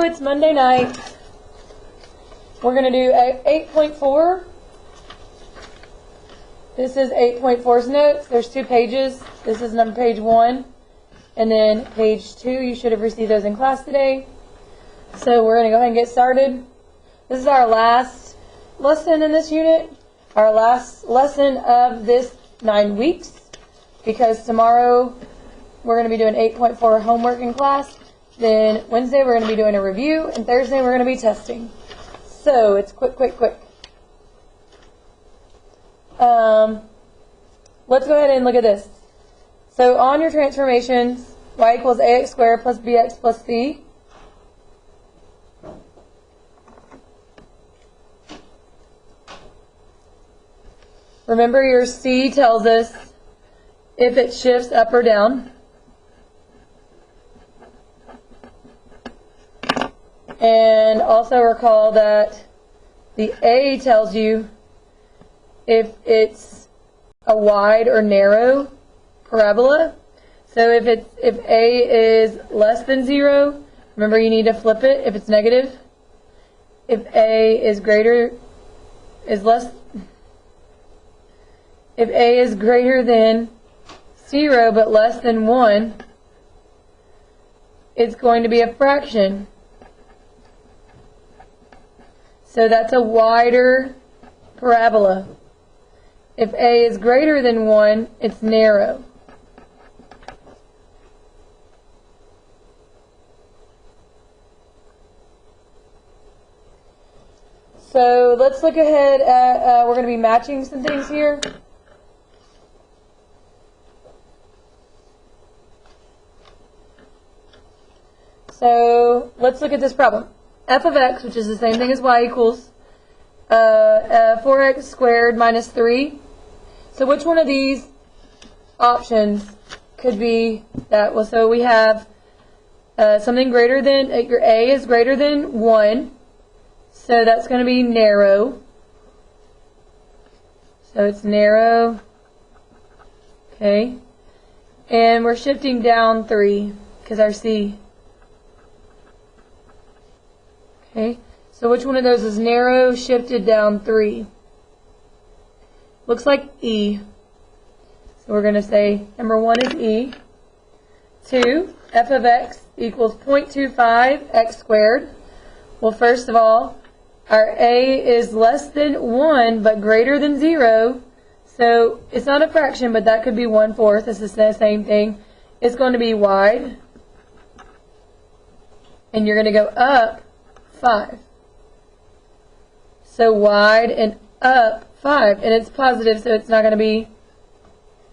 it's Monday night. We're going to do 8.4. This is 8.4's notes. There's 2 pages. This is number page 1. And then page 2, you should have received those in class today. So we're going to go ahead and get started. This is our last lesson in this unit. Our last lesson of this 9 weeks. Because tomorrow we're going to be doing 8.4 homework in class. Then Wednesday we're going to be doing a review. And Thursday we're going to be testing. So it's quick. Let's go ahead and look at this. So on your transformations, y equals ax squared plus bx plus c. Remember, your c tells us if it shifts up or down. And also recall that the a tells you if it's a wide or narrow parabola. So if a is less than 0, remember you need to flip it if it's negative. If a is greater than 0 but less than 1, it's going to be a fraction. So that's a wider parabola. If a is greater than 1, it's narrow. So let's look ahead at, we're going to be matching some things here. So let's look at this problem. F of x, which is the same thing as y, equals 4x squared minus 3. So which one of these options could be that? Well, so we have something greater than, your a is greater than 1. So that's going to be narrow. So it's narrow. Okay. And we're shifting down 3 because our c. Okay. So which one of those is narrow, shifted down 3? Looks like E. So we're going to say number 1 is E. 2, f of x equals 0.25 x squared. Well, first of all, our a is less than 1 but greater than 0. So it's not a fraction, but that could be 1/4. It's the same thing. It's going to be wide. And you're going to go up 5. So wide and up 5, and it's positive, so it's not going to be,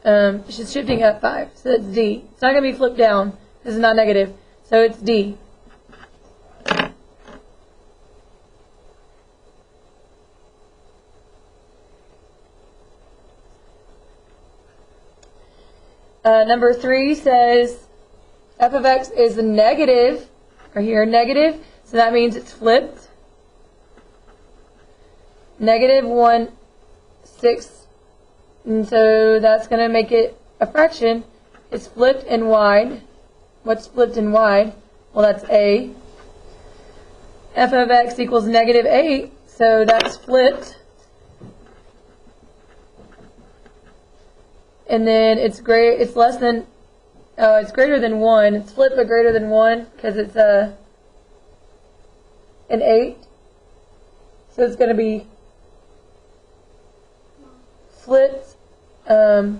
it's just shifting up 5, so that's D. It's not going to be flipped down, this is not negative, so it's D. Number 3 says f of x is negative, or here negative, so that means it's flipped. Negative 1/6, and so that's going to make it a fraction. It's flipped and wide. What's flipped and wide? Well, that's a. F of x equals negative 8, so that's flipped. And then it's less than, it's greater than 1. It's flipped but greater than 1 because it's an 8. So it's going to be flipped. Oh,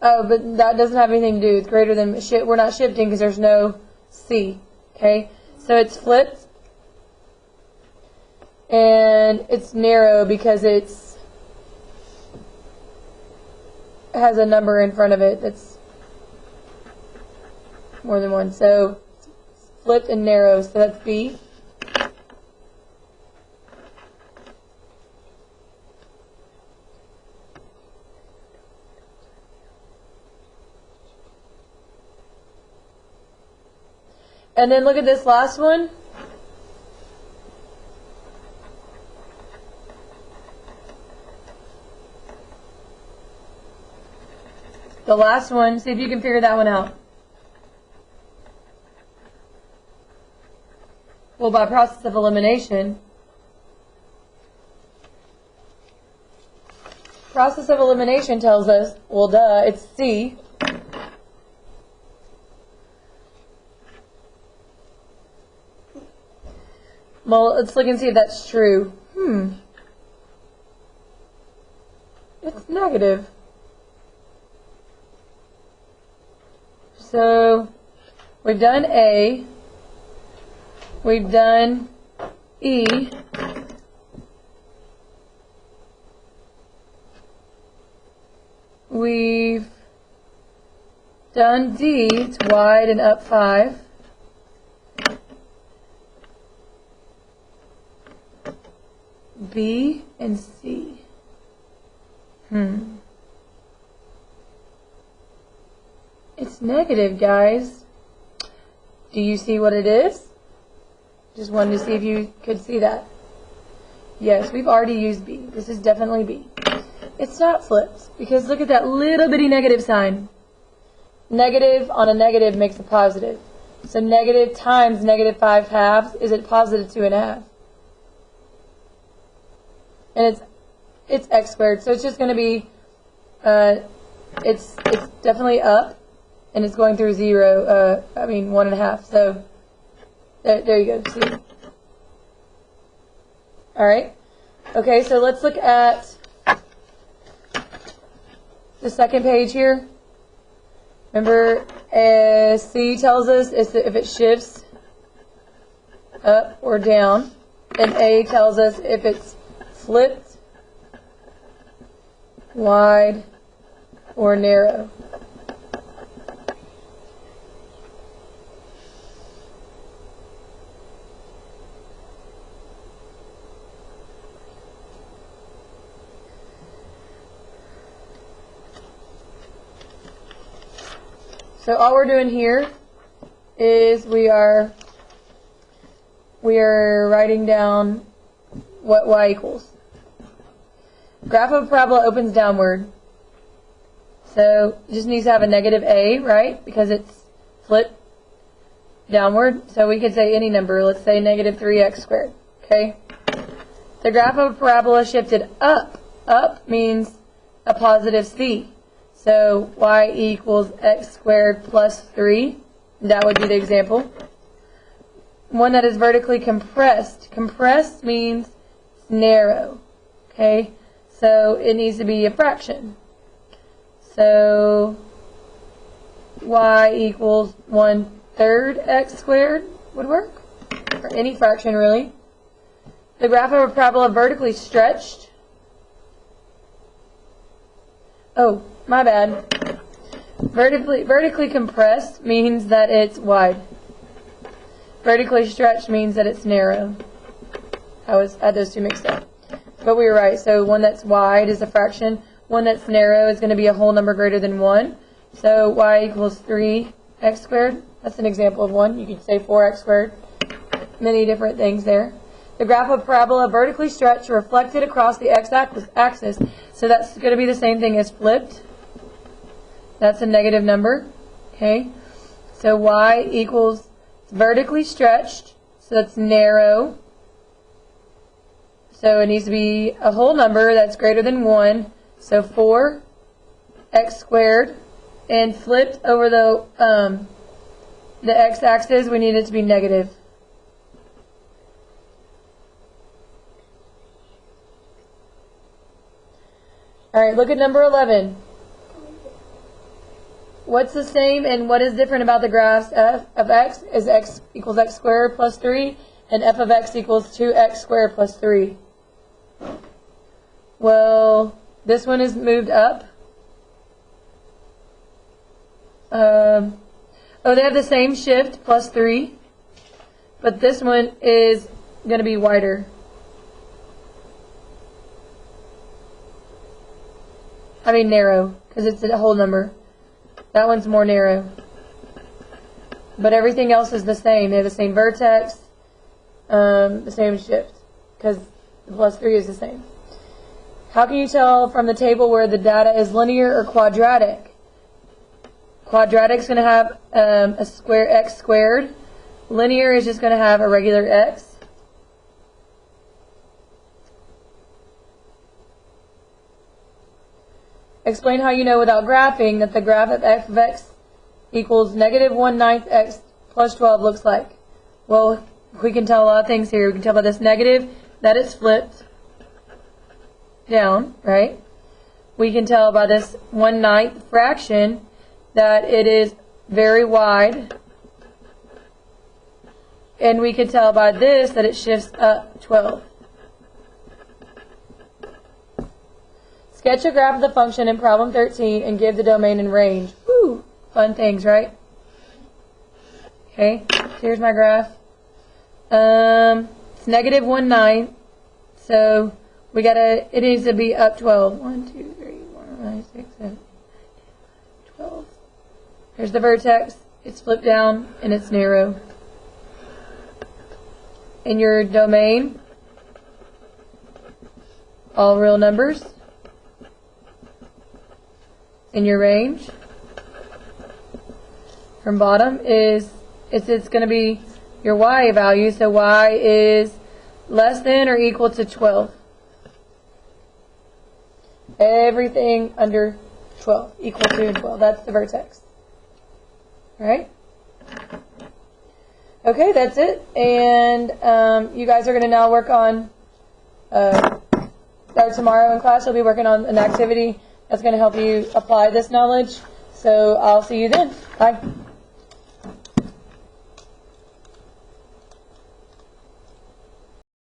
but that doesn't have anything to do. It's greater than, we're not shifting because there's no C. Okay? So it's flipped. And it's narrow because it has a number in front of it that's more than 1. So it's flipped and narrow. So that's B. And then look at this last one. The last one, see if you can figure that one out. Well, by process of elimination, tells us, well, duh, it's C. Well, let's look and see if that's true. It's negative. So, we've done A. We've done E. We've done D. It's wide and up 5. B and C. It's negative, guys. Do you see what it is? Just wanted to see if you could see that. Yes, we've already used B. This is definitely B. It's not flipped, because look at that little bitty negative sign. Negative on a negative makes a positive. So negative times negative 5 halves is it positive 2 1/2. And it's x squared, so it's just going to be, it's definitely up, and it's going through 0, 1 1/2, so there you go, see? Alright, okay, so let's look at the second page here. Remember, C tells us if it shifts up or down, and A tells us if it's flipped, wide, or narrow. So all we're doing here is we are writing down what y equals. Graph of a parabola opens downward. So it just needs to have a negative a, right? Because it's flipped downward. So we could say any number. Let's say negative 3x squared. Okay? The graph of a parabola shifted up. Up means a positive c. So y equals x squared plus 3. That would be the example. One that is vertically compressed. Compressed means narrow. Okay? So it needs to be a fraction. So y equals 1/3 x squared would work. For any fraction, really. The graph of a parabola vertically stretched. Oh, my bad. Vertically compressed means that it's wide. Vertically stretched means that it's narrow. I had those two mixed up. But we were right. So one that's wide is a fraction. One that's narrow is going to be a whole number greater than 1. So y equals 3x squared. That's an example of one. You could say 4x squared. Many different things there. The graph of parabola vertically stretched reflected across the x-axis. So that's going to be the same thing as flipped. That's a negative number. Okay. So y equals vertically stretched. So that's narrow. So it needs to be a whole number that's greater than 1. So 4x squared. And flipped over the x-axis, we need it to be negative. Alright, look at number 11. What's the same and what is different about the graphs? F of x is x equals x squared plus 3, and f of x equals 2x squared plus 3. Well, this one is moved up. They have the same shift, plus 3. But this one is going to be wider. I mean narrow, because it's a whole number. That one's more narrow. But everything else is the same. They have the same vertex, the same shift, because the plus 3 is the same. How can you tell from the table where the data is linear or quadratic? Quadratic is going to have a square x squared. Linear is just going to have a regular x. Explain how you know without graphing that the graph of f of x equals negative 1/9 x plus 12 looks like. Well, we can tell a lot of things here. We can tell by this negative that it's flipped down, right? We can tell by this 1/9 fraction that it is very wide. And we can tell by this that it shifts up 12. Sketch a graph of the function in problem 13 and give the domain and range. Woo! Fun things, right? Okay, here's my graph. It's negative 1/9, so it needs to be up 12. 1, 2, 3, 4, 5, 6, 7, 8, 9, 12. Here's the vertex. It's flipped down and it's narrow. In your domain, all real numbers. In your range, from bottom it's going to be your y value, so y is less than or equal to 12. Everything under 12, equal to 12, that's the vertex. Alright? Okay, that's it, and you guys are going to now work on, tomorrow in class you'll be working on an activity that's going to help you apply this knowledge. So I'll see you then. Bye.